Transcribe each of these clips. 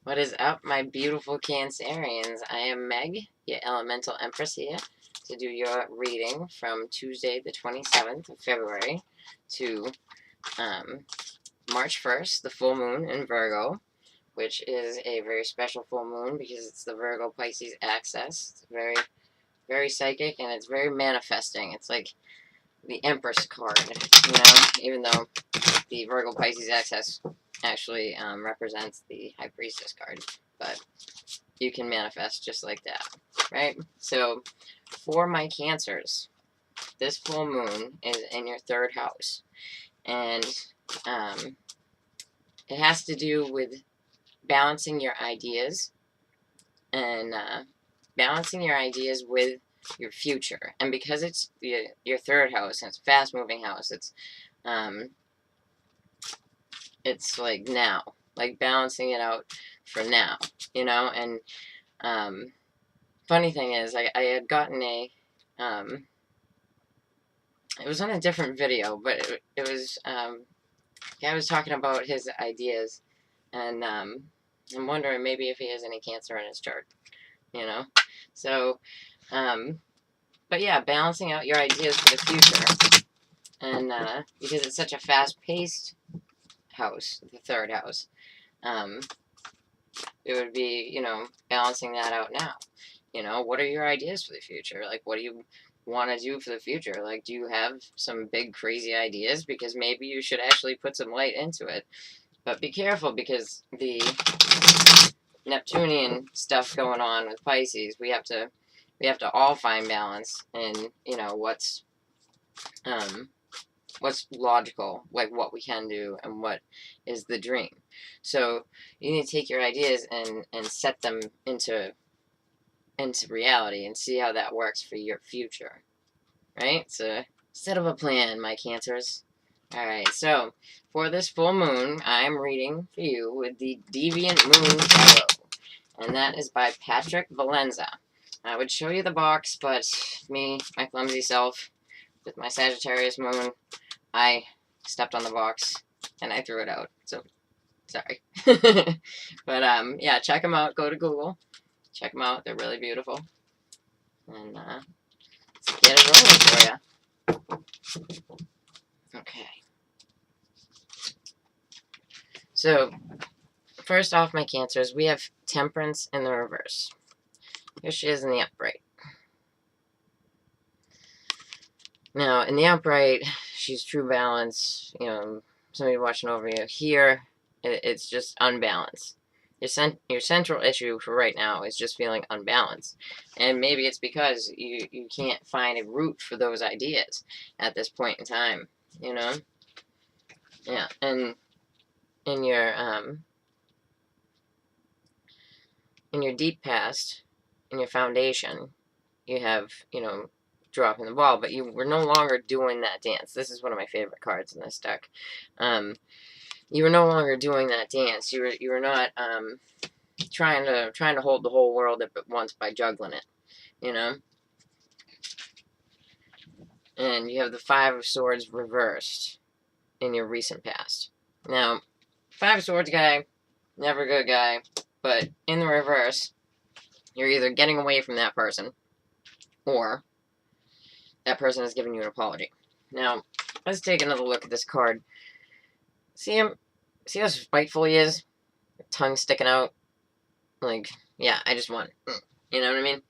What is up, my beautiful Cancerians? I am Meg, your Elemental Empress, here to do your reading from Tuesday, the 27th of February to March 1st, the full moon in Virgo, which is a very special full moon because it's the Virgo Pisces axis. It's very, very psychic and it's very manifesting. It's like the Empress card, even though the Virgo Pisces axis actually represents the High Priestess card, but you can manifest just like that, right? So, for my Cancers, this full moon is in your third house, and it has to do with balancing your ideas and balancing your ideas with your future. And because it's your third house and it's a fast-moving house, it's like now, like balancing it out for now, and funny thing is, I had gotten a it was on a different video, but it was guy was talking about his ideas, and I'm wondering maybe if he has any Cancer in his chart, so but yeah, balancing out your ideas for the future, and because it's such a fast-paced house, the third house, it would be, balancing that out now. What are your ideas for the future? Like, what do you want to do for the future? Like, do you have some big, crazy ideas? Because maybe you should actually put some light into it. But be careful, because the Neptunian stuff going on with Pisces, we have to all find balance in, what's logical, like what we can do and what is the dream. So you need to take your ideas and set them into reality and see how that works for your future, right? So set up a plan, my Cancers. All right, so for this full moon, I'm reading for you with the Deviant Moon Tarot, and that is by Patrick Valenza. I would show you the box, but me, my clumsy self, with my Sagittarius moon, I stepped on the box and I threw it out. So sorry. But yeah, check them out. Go to Google. Check them out. They're really beautiful. And let's get it rolling for you. Okay. So, first off, my Cancers, we have Temperance in the reverse. Here she is in the upright. Now, in the upright, she's true balance. Somebody watching over you. Here, it's just unbalanced. Your central issue for right now is just feeling unbalanced. And maybe it's because you can't find a root for those ideas at this point in time, Yeah, and in your deep past, in your foundation, you have, dropping the ball, but you were no longer doing that dance. This is one of my favorite cards in this deck. You were no longer doing that dance. You were not trying to hold the whole world up at once by juggling it, And you have the Five of Swords reversed in your recent past. Now, Five of Swords guy, never a good guy, but in the reverse, you're either getting away from that person, or that person has given you an apology. Now, let's take another look at this card. See him? See how spiteful he is? Tongue sticking out. Like, yeah, I just won. You know what I mean?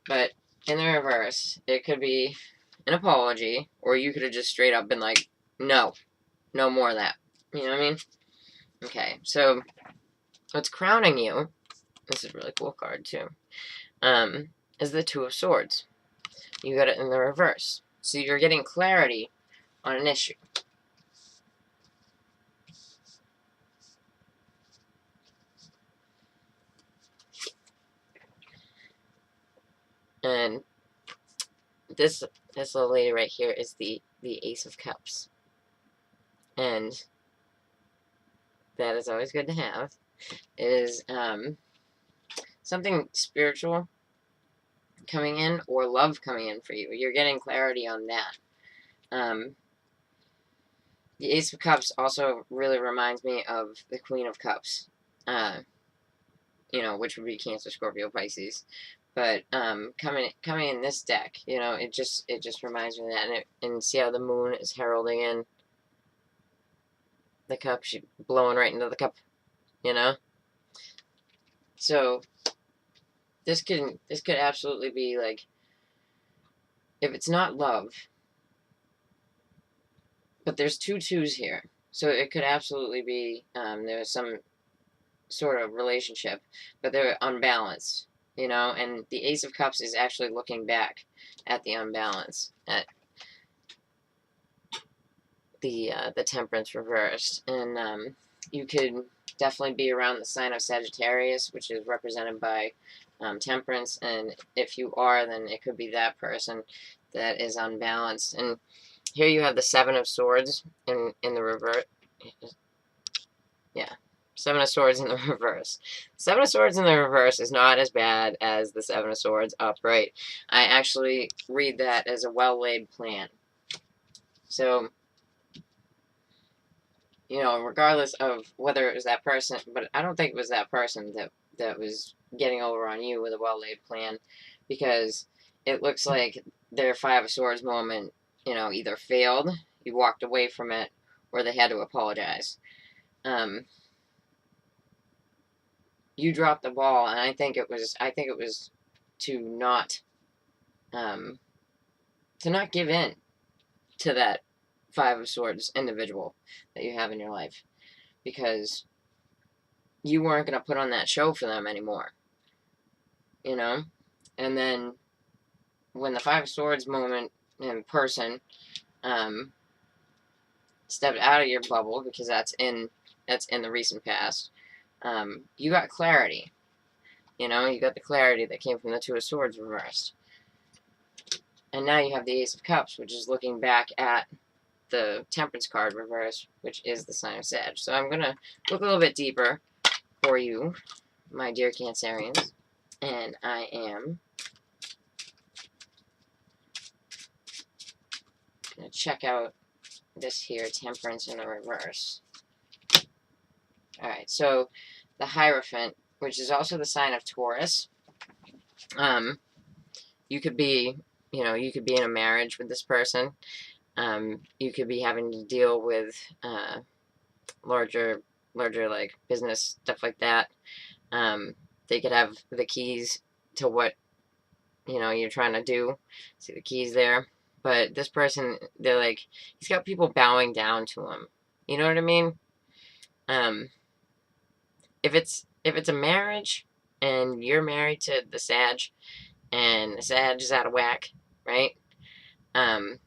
But in the reverse, it could be an apology, or you could have just straight up been like, no more of that. You know what I mean? Okay, so what's crowning you, this is a really cool card too, is the Two of Swords. You got it in the reverse. So you're getting clarity on an issue. And this little lady right here is the Ace of Cups. And that is always good to have. It is something spiritual coming in, or love coming in for you. You're getting clarity on that. The Ace of Cups also really reminds me of the Queen of Cups. which would be Cancer, Scorpio, Pisces. But coming in this deck, it just reminds me of that, and see how the moon is heralding in the cup, she blowing right into the cup, So this could absolutely be like, if it's not love, but there's 2 twos here, so it could absolutely be there's some sort of relationship, but they're unbalanced, and the Ace of Cups is actually looking back at the unbalance, at the Temperance reversed, and you could definitely be around the sign of Sagittarius, which is represented by Temperance, and if you are, then it could be that person that is unbalanced. And here you have the Seven of Swords in the reverse. Yeah, Seven of Swords in the reverse. Seven of Swords in the reverse is not as bad as the Seven of Swords upright. I actually read that as a well-laid plan. So, regardless of whether it was that person, but I don't think it was that person that was getting over on you with a well-laid plan, because it looks like their Five of Swords moment, either failed, you walked away from it, or they had to apologize. You dropped the ball, and I think it was to not give in to that Five of Swords individual that you have in your life, because you weren't going to put on that show for them anymore, and then when the Five of Swords moment in person stepped out of your bubble, because that's in the recent past, you got clarity. You got the clarity that came from the Two of Swords reversed. And now you have the Ace of Cups, which is looking back at the Temperance card reversed, which is the sign of Sag. So I'm going to look a little bit deeper for you, my dear Cancerians. And I am going to check out this here, Temperance in the reverse. Alright, so the Hierophant, which is also the sign of Taurus. You could be, you could be in a marriage with this person. You could be having to deal with larger like business stuff like that. They could have the keys to what you're trying to do. See the keys there, but this person, they're like, he's got people bowing down to him. You know what I mean? If it's a marriage and you're married to the Sag, and the Sag is out of whack, right? Don't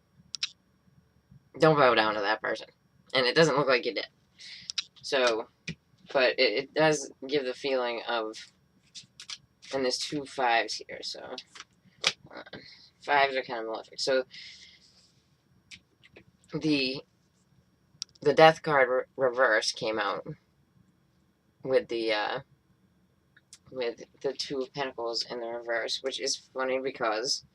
bow down to that person. And it doesn't look like you did. So, but it does give the feeling of, and there's 2 5s here, so 5s are kind of malefic. So the Death card reverse came out with the 2 of Pentacles in the reverse, which is funny because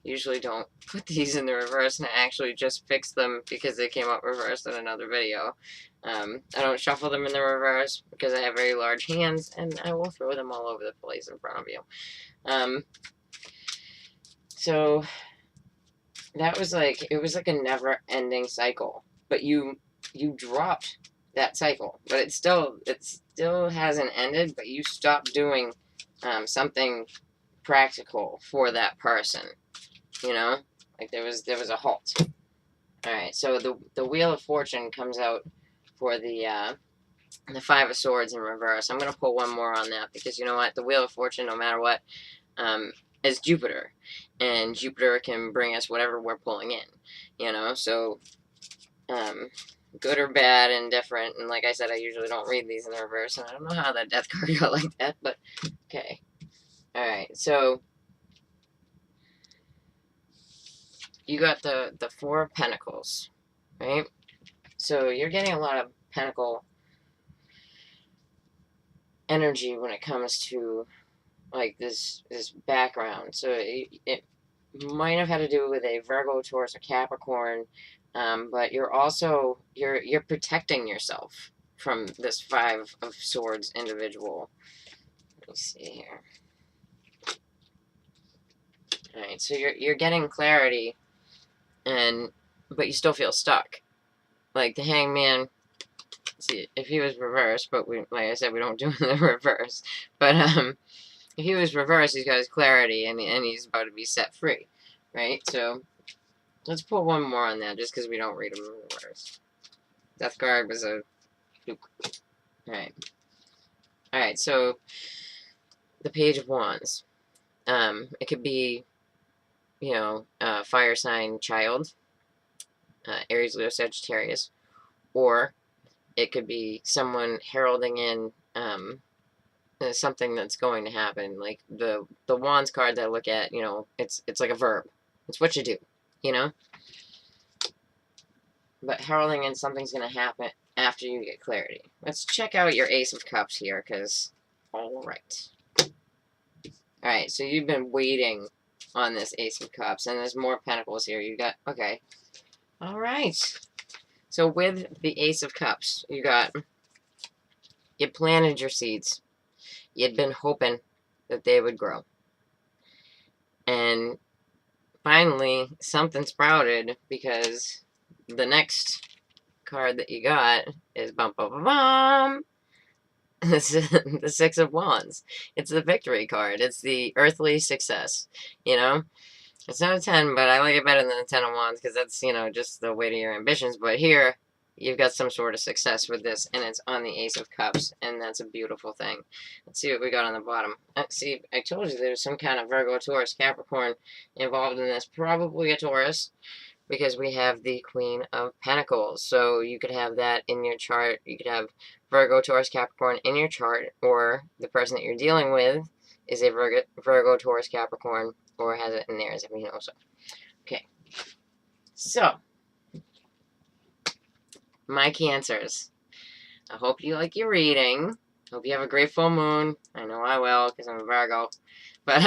I usually don't put these in the reverse, and I actually just fixed them because they came out reversed in another video. I don't shuffle them in the reverse because I have very large hands, and I will throw them all over the place in front of you. So that was like, it was like a never-ending cycle, but you dropped that cycle, but it still hasn't ended, but you stopped doing something practical for that person, like there was a halt. All right, so the Wheel of Fortune comes out for the Five of Swords in reverse. I'm going to pull one more on that, because you know what, the Wheel of Fortune, no matter what, is Jupiter, and Jupiter can bring us whatever we're pulling in, so good or bad, indifferent. And like I said, I usually don't read these in the reverse, and I don't know how that Death card got like that, but okay. Alright, so you got the 4 of Pentacles, right? So you're getting a lot of Pentacle energy when it comes to like this background. So it might have had to do with a Virgo, Taurus, or Capricorn, but you're also you're protecting yourself from this Five of Swords individual. Let me see here. Alright, so you're getting clarity, but you still feel stuck. Like the Hangman, see, if he was reversed, but like I said, we don't do the reverse. But if he was reversed, he's got his clarity, and he's about to be set free, right? So let's put one more on that, just because we don't read them in reverse. Death Guard was a fluke. Alright, so the Page of Wands. It could be, fire sign child, Aries, Leo, Sagittarius, or it could be someone heralding in something that's going to happen. Like the Wands card that I look at, it's like a verb. It's what you do, But heralding in something's going to happen after you get clarity. Let's check out your Ace of Cups here, because, alright. Alright, so you've been waiting on this Ace of Cups, and there's more Pentacles here. You got, okay. Alright. So with the Ace of Cups, you planted your seeds. You'd been hoping that they would grow. And finally, something sprouted, because the next card that you got is bum bum bum bum. The Six of Wands. It's the victory card. It's the earthly success. It's not a 10, but I like it better than the 10 of Wands, because that's, just the weight of your ambitions. But here, you've got some sort of success with this, and it's on the Ace of Cups, and that's a beautiful thing. Let's see what we got on the bottom. See, I told you there's some kind of Virgo, Taurus, Capricorn involved in this. Probably a Taurus, because we have the Queen of Pentacles. So you could have that in your chart. You could have Virgo, Taurus, Capricorn in your chart, or the person that you're dealing with is a Virgo, Taurus, Capricorn, or has it in theirs, if you know so. Okay. So, my Cancers. I hope you like your reading. Hope you have a great full moon. I know I will, because I'm a Virgo. But,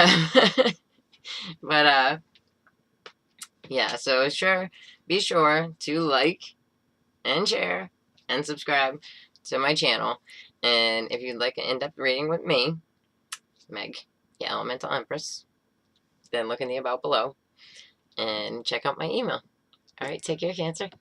yeah, so be sure to like and share and subscribe to my channel. And if you'd like an in-depth reading with me, Meg, the Elemental Empress, then look in the about below and check out my email. Alright, take care, Cancer.